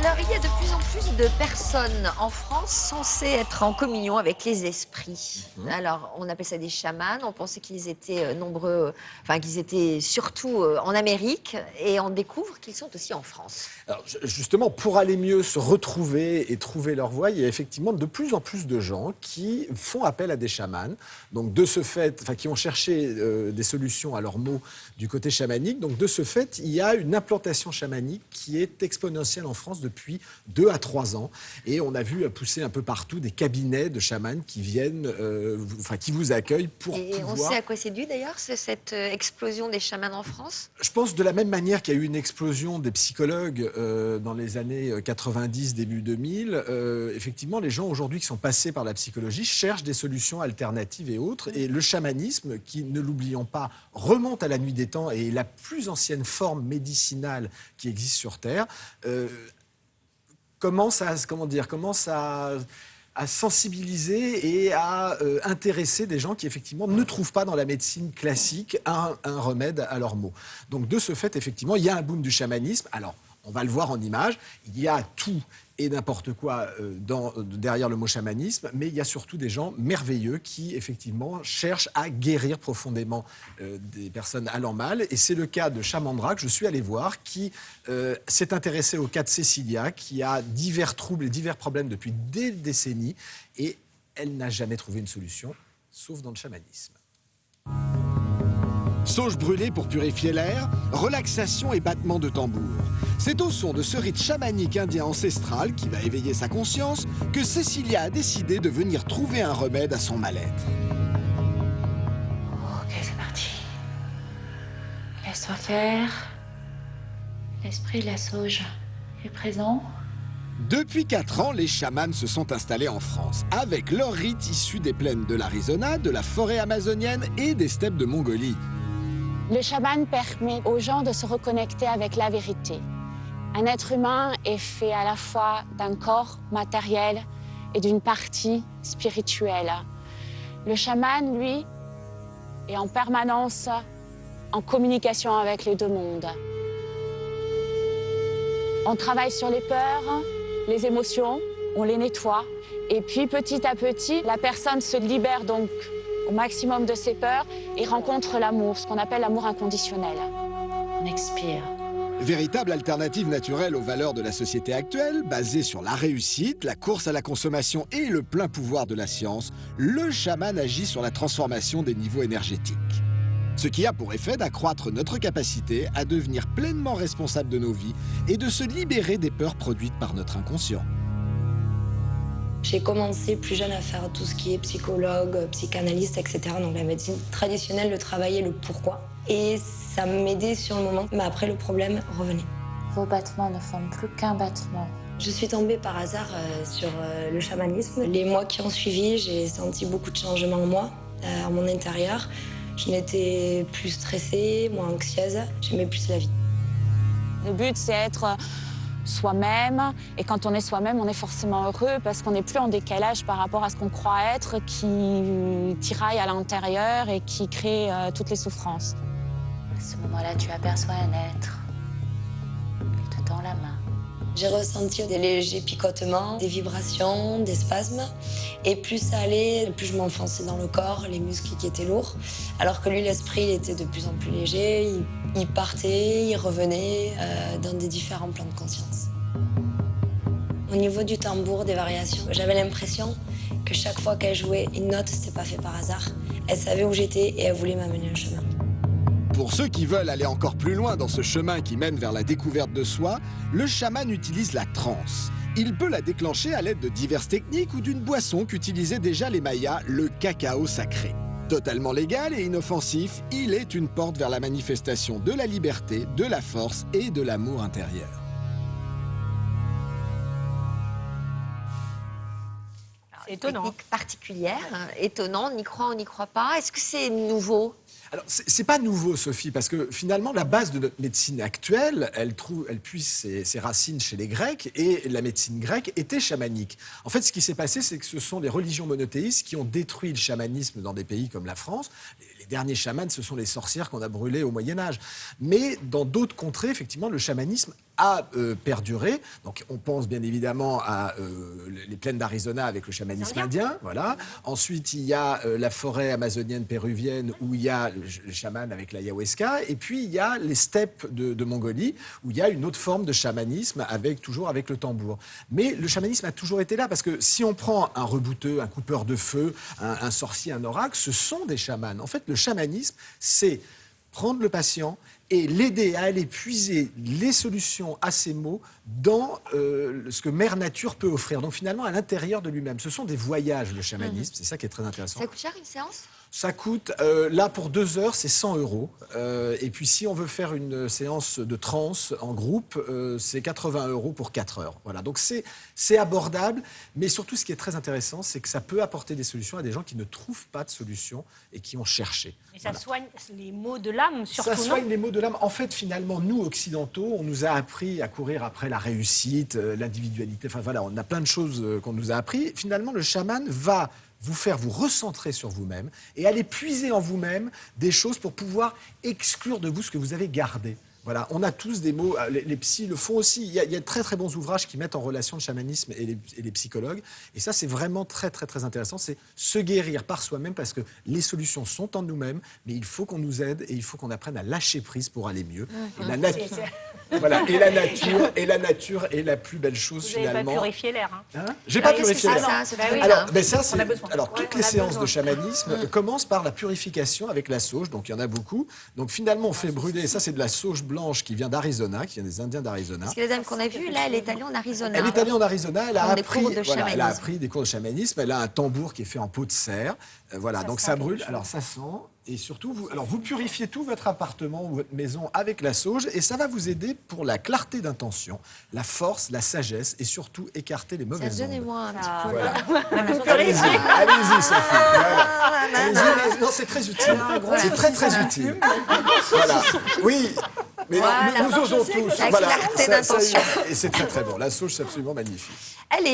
Alors, il y a de plus en plus de personnes en France censées être en communion avec les esprits. Alors, on appelle ça des chamans. On pensait qu'ils étaient nombreux, enfin qu'ils étaient surtout en Amérique, et on découvre qu'ils sont aussi en France. Alors, justement, pour aller mieux se retrouver et trouver leur voie, il y a effectivement de plus en plus de gens qui font appel à des chamans. Donc, de ce fait, enfin, qui ont cherché des solutions à leurs maux du côté chamanique. Donc, de ce fait, il y a une implantation chamanique qui est exponentielle en France depuis 2 à 3 ans. Et on a vu pousser un peu partout des cabinets de chamans qui viennent, qui vous accueillent pour Et pouvoir... on sait à quoi c'est dû d'ailleurs, cette explosion des chamans en France? Je pense de la même manière qu'il y a eu une explosion des psychologues dans les années 90, début 2000, effectivement, les gens aujourd'hui qui sont passés par la psychologie cherchent des solutions alternatives et autres. Et le chamanisme, qui, ne l'oublions pas, remonte à la nuit des temps et est la plus ancienne forme médicinale qui existe sur Terre, commence à sensibiliser et à intéresser des gens qui, effectivement, ne trouvent pas dans la médecine classique un remède à leurs maux. Donc, de ce fait, effectivement, il y a un boom du chamanisme. Alors, on va le voir en images, il y a tout et n'importe quoi derrière le mot chamanisme, mais il y a surtout des gens merveilleux qui, effectivement, cherchent à guérir profondément des personnes allant mal. Et c'est le cas de Chamandra, que je suis allé voir, qui s'est intéressé au cas de Cécilia, qui a divers troubles et divers problèmes depuis des décennies, et elle n'a jamais trouvé une solution, sauf dans le chamanisme. Sauge brûlée pour purifier l'air, relaxation et battement de tambour. C'est au son de ce rite chamanique indien ancestral qui va éveiller sa conscience que Cécilia a décidé de venir trouver un remède à son mal-être. Ok, c'est parti. Laisse-toi faire. L'esprit de la sauge est présent. Depuis 4 ans, les chamans se sont installés en France, avec leurs rites issus des plaines de l'Arizona, de la forêt amazonienne et des steppes de Mongolie. Le chaman permet aux gens de se reconnecter avec la vérité. Un être humain est fait à la fois d'un corps matériel et d'une partie spirituelle. Le chaman, lui, est en permanence en communication avec les deux mondes. On travaille sur les peurs, les émotions, on les nettoie. Et puis, petit à petit, la personne se libère donc au maximum de ses peurs et rencontre l'amour, ce qu'on appelle l'amour inconditionnel. On expire. Véritable alternative naturelle aux valeurs de la société actuelle, basée sur la réussite, la course à la consommation et le plein pouvoir de la science, le chaman agit sur la transformation des niveaux énergétiques. Ce qui a pour effet d'accroître notre capacité à devenir pleinement responsable de nos vies et de se libérer des peurs produites par notre inconscient. J'ai commencé plus jeune à faire tout ce qui est psychologue, psychanalyste, etc. Donc la médecine traditionnelle, le travail et le pourquoi. Et ça m'aidait sur le moment, mais après le problème revenait. Vos battements ne forment plus qu'un battement. Je suis tombée par hasard sur le chamanisme. Les mois qui ont suivi, j'ai senti beaucoup de changements en moi, à mon intérieur. Je n'étais plus stressée, moins anxieuse, j'aimais plus la vie. Le but, c'est être soi-même. Et quand on est soi-même, on est forcément heureux parce qu'on n'est plus en décalage par rapport à ce qu'on croit être, qui tiraille à l'intérieur et qui crée toutes les souffrances. À ce moment-là, tu aperçois un être. Il te tend la main. J'ai ressenti des légers picotements, des vibrations, des spasmes. Et plus ça allait, plus je m'enfonçais dans le corps, les muscles qui étaient lourds. Alors que lui, l'esprit, il était de plus en plus léger. Il partait, il revenait dans des différents plans de conscience. Au niveau du tambour, des variations, j'avais l'impression que chaque fois qu'elle jouait une note, c'était pas fait par hasard. Elle savait où j'étais et elle voulait m'amener un chemin. Pour ceux qui veulent aller encore plus loin dans ce chemin qui mène vers la découverte de soi, le chaman utilise la transe. Il peut la déclencher à l'aide de diverses techniques ou d'une boisson qu'utilisaient déjà les Mayas, le cacao sacré. Totalement légal et inoffensif, il est une porte vers la manifestation de la liberté, de la force et de l'amour intérieur. C'est étonnant. Une technique particulière, étonnant, on y croit, on n'y croit pas. Est-ce que c'est nouveau? Alors, c'est pas nouveau, Sophie, parce que finalement, la base de notre médecine actuelle, elle puise ses racines chez les Grecs, et la médecine grecque était chamanique. En fait, ce qui s'est passé, c'est que ce sont les religions monothéistes qui ont détruit le chamanisme dans des pays comme la France. Les derniers chamans, ce sont les sorcières qu'on a brûlées au Moyen-Âge. Mais dans d'autres contrées, effectivement, le chamanisme a perduré. Donc on pense bien évidemment à les plaines d'Arizona avec le chamanisme indien. Voilà. Ensuite, il y a la forêt amazonienne péruvienne où il y a le chaman avec l'ayahuasca. Et puis, il y a les steppes de Mongolie où il y a une autre forme de chamanisme toujours avec le tambour. Mais le chamanisme a toujours été là parce que si on prend un rebouteux, un coupeur de feu, un sorcier, un oracle, ce sont des chamans. En fait, le chamanisme, c'est prendre le patient et l'aider à aller puiser les solutions à ses maux dans ce que Mère Nature peut offrir. Donc finalement, à l'intérieur de lui-même. Ce sont des voyages, le chamanisme. C'est ça qui est très intéressant. Ça coûte cher une séance? Ça coûte, là pour 2 heures, c'est 100 €. Et puis si on veut faire une séance de transe en groupe, c'est 80 € pour 4 heures. Voilà, donc c'est abordable, mais surtout ce qui est très intéressant, c'est que ça peut apporter des solutions à des gens qui ne trouvent pas de solution et qui ont cherché. Et ça soigne les maux de l'âme, surtout, ça soigne les maux de l'âme. En fait, finalement, nous, occidentaux, on nous a appris à courir après la réussite, l'individualité. Enfin voilà, on a plein de choses qu'on nous a appris. Finalement, le chaman va vous faire vous recentrer sur vous-même et aller puiser en vous-même des choses pour pouvoir exclure de vous ce que vous avez gardé. Voilà, on a tous des mots, les psys le font aussi. Il y a de très très bons ouvrages qui mettent en relation le chamanisme et les psychologues. Et ça, c'est vraiment très très très intéressant. C'est se guérir par soi-même parce que les solutions sont en nous-mêmes, mais il faut qu'on nous aide et il faut qu'on apprenne à lâcher prise pour aller mieux. Et la nature, voilà, et la nature est la plus belle chose finalement. Vous n'avez pas purifié l'air. Hein, j'ai pas purifié l'air. Alors, On a besoin. alors toutes les séances de chamanisme commencent par la purification avec la sauge. Donc il y en a beaucoup. Donc finalement, on fait brûler. Ça, c'est de la sauge blanche qui vient d'Arizona, qui vient des Indiens d'Arizona. Parce que la dame qu'on a vue, là, elle est allée en Arizona. Elle est allée en Arizona, elle a appris des cours de chamanisme, elle a un tambour qui est fait en peau de cerf. Voilà, donc ça brûle, alors ça sent. Et surtout, vous purifiez tout votre appartement ou votre maison avec la sauge et ça va vous aider pour la clarté d'intention, la force, la sagesse et surtout écarter les mauvaises ondes. Donnez-moi un petit peu. Voilà. Allez-y. Allez-y, Sophie. Voilà. Allez-y. Non, c'est très utile. C'est très très utile. Voilà. Oui. Mais Voilà. nous osons tous. La clarté d'intention. Et c'est très très bon. La sauge, c'est absolument magnifique. Elle est